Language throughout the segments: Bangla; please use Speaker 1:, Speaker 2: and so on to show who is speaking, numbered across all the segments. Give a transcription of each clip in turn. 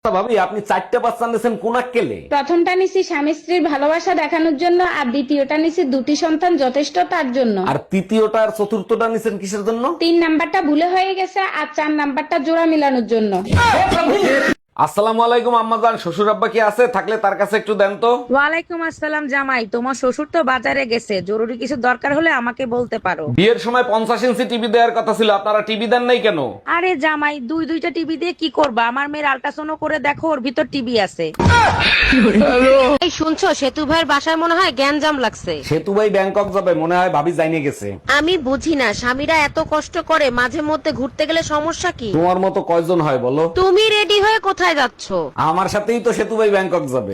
Speaker 1: ভাবি আপনি 4টা বাচ্চা নিয়েছেন কোন আক্কেলে?
Speaker 2: প্রথমটা নিছি স্বামী স্ত্রীর ভালোবাসা দেখানোর জন্য, আর দ্বিতীয়টা নিছি দুটি সন্তান যথেষ্ট তার জন্য।
Speaker 1: আর তৃতীয়টা আর চতুর্থটা নিয়েছেন কিসের জন্য?
Speaker 2: 3 নাম্বারটা ভুলে হয়ে গেছে, আর 4 নাম্বারটা জোড়া মিলানোর জন্য।
Speaker 1: আসসালামু আলাইকুম আম্মাজান, শ্বশুর আব্বা কি আছে? থাকলে তার কাছে একটু দেন তো।
Speaker 3: ওয়ালাইকুম আসসালাম জামাই, তোমার শ্বশুর তো বাজারে গেছে, জরুরি কিছু দরকার হলে আমাকে বলতে পারো।
Speaker 1: বিয়ের সময় 50 ইঞ্চি টিভি দেওয়ার কথা ছিল, আপনারা টিভি দেন নাই কেন?
Speaker 3: আরে জামাই, দুইটা টিভি দিয়ে কি করবা? আমার মেয়ের আল্ট্রাসাউন্ড করে দেখো, ওর ভিতর টিভি আছে।
Speaker 4: এই শুনছো, সেতু ভাইয়ের বাসায় মনে হয় গ্যাঞ্জাম লাগছে।
Speaker 1: সেতু ভাই ব্যাংকক যাবে, মনে হয় ভাবি যাইনে গেছে।
Speaker 4: আমি বুঝি না, স্বামীরা এত কষ্ট করে, মাঝে মধ্যে ঘুরতে গেলে সমস্যা কি?
Speaker 1: তোমার মতো কয়জন হয় বলো?
Speaker 4: তুমি রেডি হয়ে কোথায় যাচ্ছো?
Speaker 1: আমার সাথেই তো সেতু ভাই ব্যাংকক যাবে।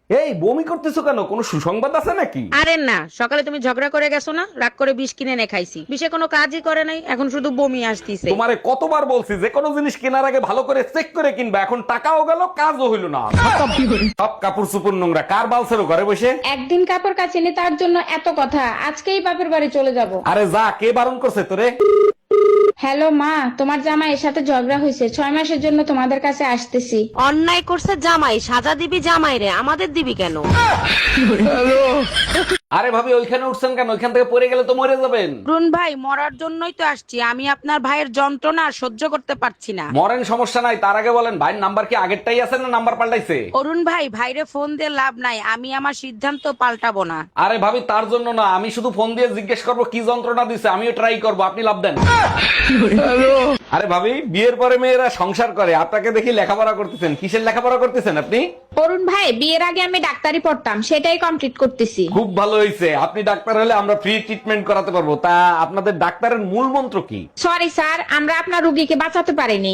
Speaker 1: এই বমি করতেছো কেন? কোনো সুসংবাদ আছে নাকি?
Speaker 3: আরে না, সকালে তুমি ঝগড়া করে গেছো না, রাগ করে বিষ কিনে এনে খাইছি, বিষে কোনো কাজই করে নাই, এখন শুধু বমি আসতিছে।
Speaker 1: তোমারে কতবার বলছি যে কোনো জিনিস কেনার আগে ভালো করে চেক করে কিনবা, এখন টাকাও গেল কাজও হইল না। সব কাপড় চোপড় নোংরা, কার বালছেরো ঘরে বসে?
Speaker 2: একদিন কাপড় কাচিনি তার জন্য এত কথা, আজকেই বাপের বাড়ি চলে যাব।
Speaker 1: আরে যা, কে বারণ করছে তোরে?
Speaker 2: হ্যালো মা, তোমার জামাইয়ের সাথে ঝগড়া হয়েছে, 6 মাসের জন্য তোমাদের কাছে আসতেছি।
Speaker 4: অন্যায় করছে জামাই, সাজা দিবি জামাই রে, আমাদের দিবি কেন?
Speaker 1: আরে ভাবি ওইখানে উঠছেন কেন? ওইখান থেকে পড়ে গেলে তো মরে যাবেন।
Speaker 3: অরুণ ভাই, মরার জন্যই তো আসছি, আমি আপনার ভাইয়ের যন্ত্রণা আর সহ্য করতে পারছি না।
Speaker 1: মরেন, সমস্যা নাই, তার আগে বলেন ভাইয়ের নাম্বার কি আগেরটাই আছে না নাম্বার পাল্টাইছে?
Speaker 3: অরুণ ভাই, ভাইরে ফোন দিয়ে লাভ নাই, আমি আমার সিদ্ধান্ত পাল্টাবো না।
Speaker 1: আরে ভাবি তার জন্য না, আমি শুধু ফোন দিয়ে জিজ্ঞেস করবো কি যন্ত্রণা দিছে, আমিও ট্রাই করবো, আপনি লাভ দেন। আরে ভাবি বিয়ের পরে মেয়েরা সংসার করে, আপনাকে দেখি লেখাপড়া করতেছেন, কিসের লেখাপড়া করতেছেন আপনি?
Speaker 2: অরুণ ভাই, বিয়ের আগে আমি ডাক্তারি পড়তাম, সেটাই কমপ্লিট করতেছি।
Speaker 1: খুব ভালো হয়েছে, আপনি ডাক্তার হলে আমরা ফ্রি ট্রিটমেন্ট করাতে পারবো। তা আপনাদের ডাক্তারের মূল মন্ত্র কি?
Speaker 2: সরি স্যার, আমরা আপনার রুগীকে বাঁচাতে পারিনি।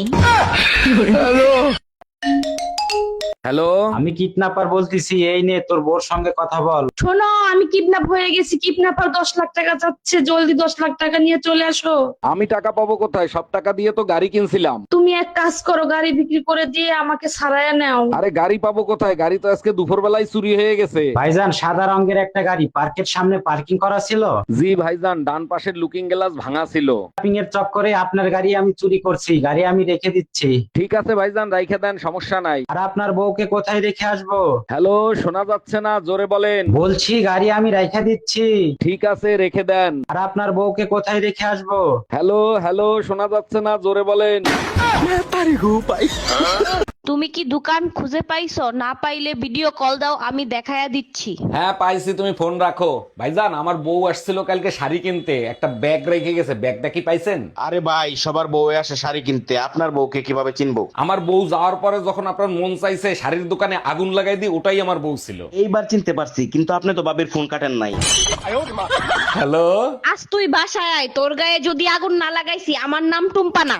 Speaker 1: হ্যালো,
Speaker 5: আমি কিডন্যাপার বলতেছি, এই নে তোর বোর সঙ্গে কথা বল।
Speaker 6: শোনো, আমি কিডন্যাপ হয়ে গেছি, কিডন্যাপার 10 লাখ টাকা চাচ্ছে, জলদি 10 লাখ টাকা নিয়ে চলে আসো।
Speaker 1: আমি টাকা পাবো কোথায়? সব টাকা দিয়ে তো গাড়ি কিনছিলাম।
Speaker 6: তুমি এক কাজ করো, গাড়ি বিক্রি করে দিয়ে আমাকে সারায়া নাও।
Speaker 1: আরে গাড়ি পাবো কোথায়? গাড়ি তো আজকে দুপুর বেলায় চুরি হয়ে গেছে।
Speaker 5: ভাইজান, সাদা রঙের একটা গাড়ি পার্কের সামনে পার্কিং করা ছিল।
Speaker 1: জি ভাইজান, ডান পাশের লুকিং গ্লাস ভাঙা ছিল।
Speaker 5: শপিং এর চক্করে আপনার গাড়ি আমি চুরি করছি, গাড়ি আমি রেখে দিচ্ছি।
Speaker 1: ঠিক আছে ভাইজান, রাইখে দেন, সমস্যা নাই।
Speaker 5: আর আপনার বউকে কোথায় রেখে আসবো?
Speaker 1: হ্যালো, শোনা যাচ্ছে না, জোরে বলেন।
Speaker 5: বলছি গাড়ি আমি রেখে দিচ্ছি।
Speaker 1: ঠিক আছে, রেখে দেন।
Speaker 5: আর আপনার বউকে কোথায় রেখে আসবো?
Speaker 1: হ্যালো হ্যালো, শোনা যাচ্ছে না, জোরে বলেন।
Speaker 7: তুমি কি দোকান খুঁজে পাইছো? না পাইলে ভিডিও কল দাও, আমি দেখায়া দিচ্ছি।
Speaker 1: হ্যাঁ পাইছি, তুমি ফোন রাখো। ভাইজান, আমার বউ আসছিল কালকে শাড়ি কিনতে, একটা ব্যাগ রেখে গেছে, ব্যাগটা কি পাইছেন?
Speaker 8: আরে ভাই, সবার বউ আসে শাড়ি কিনতে, আপনার বউকে কিভাবে চিনবো?
Speaker 1: আমার বউ যাওয়ার পরে যখন আপনার মন চাইছে শাড়ির দোকানে আগুন লাগাই দিই, ওটাই আমার বউ ছিল।
Speaker 8: এইবার চিনতে পারছি, কিন্তু আপনি তো বাবির ফোন কাটেন নাই।
Speaker 1: হ্যালো,
Speaker 7: আজ তুই বাসায় আয়, তোর গায়ে যদি আগুন না লাগাইছি, আমার নাম টুম্পা না।